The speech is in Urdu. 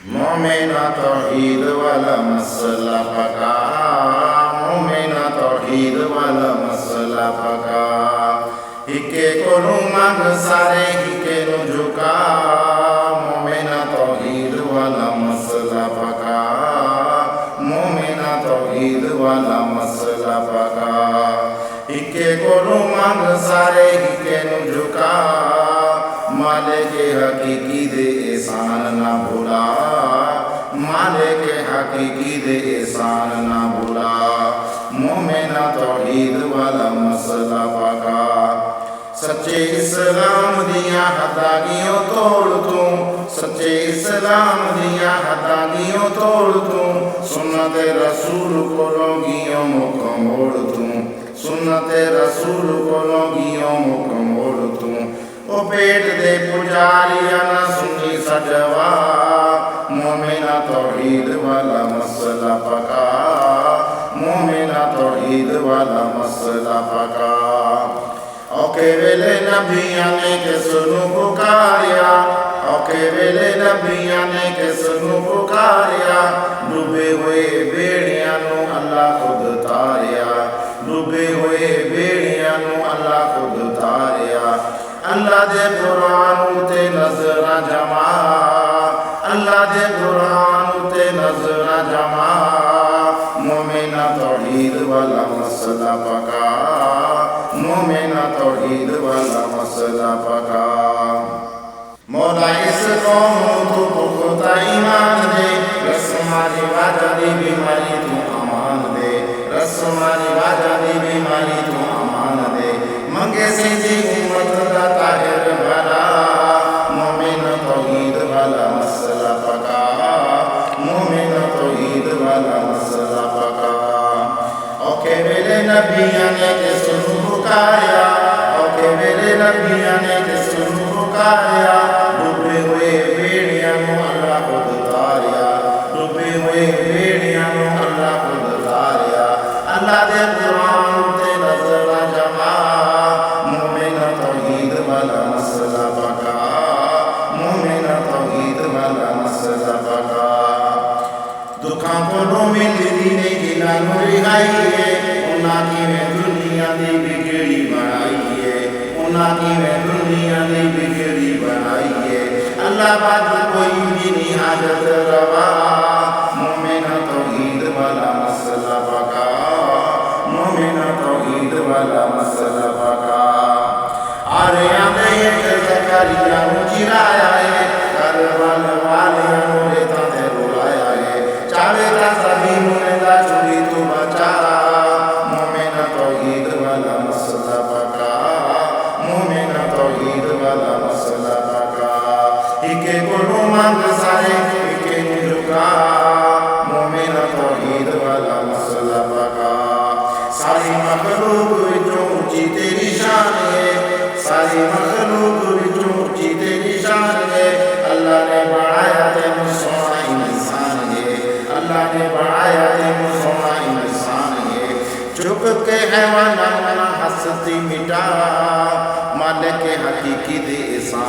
مومنا توحید والا مسئلہ پکا، مومنا توحید والا مسئلہ پکا، ہکے کو مانگ سارے ہکے نو جھکا، مومنا توحید والا مسئلہ پکا، مومنا توحید والا مسئلہ پکا، ہکے کو مانگ سارے ہکے نو جھکا، مالک حقیقی دے احسان نہ بھولا، مالک حقیقی دے احسان نہ بھولا، مومنا توحید والا مسئلہ پکا، سچے اسلام دیا حداگیوں توڑ توں، سچے اسلام دیا حداگیوں توڑ توں، سنت رسول کو لوگیوں مکھ موڑ توں، سنت رسول کو لوگیوں مکھ موڑ توں، او پیٹ دے پجاریا نہ سنی سجوا، مومنا توحید والا مسئلہ پکا، مومنا توحید والا مسئلہ پکا، اوکے ویلے نبیاں نے کس نو پکاریا، اوکے ویلے نبیاں نے کس نو پکاریا، ڈوبے ہوئے بیڑیاں نو اللہ خود تاریا، ڈوبے ہوئے بیڑیاں نو اللہ خود تاریا، اللہ دے قرآن تے نظر جما، اللہ دے قرآن تے نظر جما، مومنا توحید والا مسئلہ پکا، مومنا توحید والا مسئلہ پکا، مولا اس قوم تو پختہ ایمان دے، رسمانی واجہ دی بیماری تو امان دے، رسمانی واجہ دی بیماری تو امان دے، منگے سی دی امت دا طاہر بھلا، مومنا توحید والا مسئلہ پکا، مومنا توحید والا مسئلہ پکا، اوکے ویلے نبیاں نے کس نو پکاریا، اوکے ویلے نبیاں نے کس نو پکاریا، ڈوبے ہوئے بیڑیاں نو اللہ خود تاریا، ڈوبے ہوئے بیڑیاں نو اللہ خود تاریا، اللہ دے قرآن تے نظر جما، مومنا توحید والا مسئلہ پکا، مومنا توحید والا مسئلہ پکا، دکھاں کو نو ملی دینے گنا نو رہائی ہے، انہاں کی میں دنیا دی بگڑی بنائی ہے، انہاں کی میں دنیا دی بگڑی بنائی ہے، اللہ بعد کوئی بھی نہیں حاجت روا، مومنا توحید والا مسئلہ پکا، مومنا توحید والا مسئلہ پکا، آریاں دے ایک زکریہ نو چرایا ہے، کربل والیاں نو ریتا تے رولایا ہے، چاوے تا سبھی موندا چھوڑی تو بچا، مومنا توحید والا مسئلہ پکا، مومنا توحید والا مسئلہ پکا، ہکے کو مانگ سارے ہکے نو جھکا، مومنا توحید والا مسئلہ پکا، ساری مخلوق وچوں اونچی تیری شان ہے، ساری مخلوق وچوں اونچی تیری شان ہے، اللہ نے بنایا تینوں سونا انسان ہے، اللہ نے بنایا تینوں سونا انسان ہے، چپ کے حیواناں ہستی مٹا، مالک حقیقی دے احسان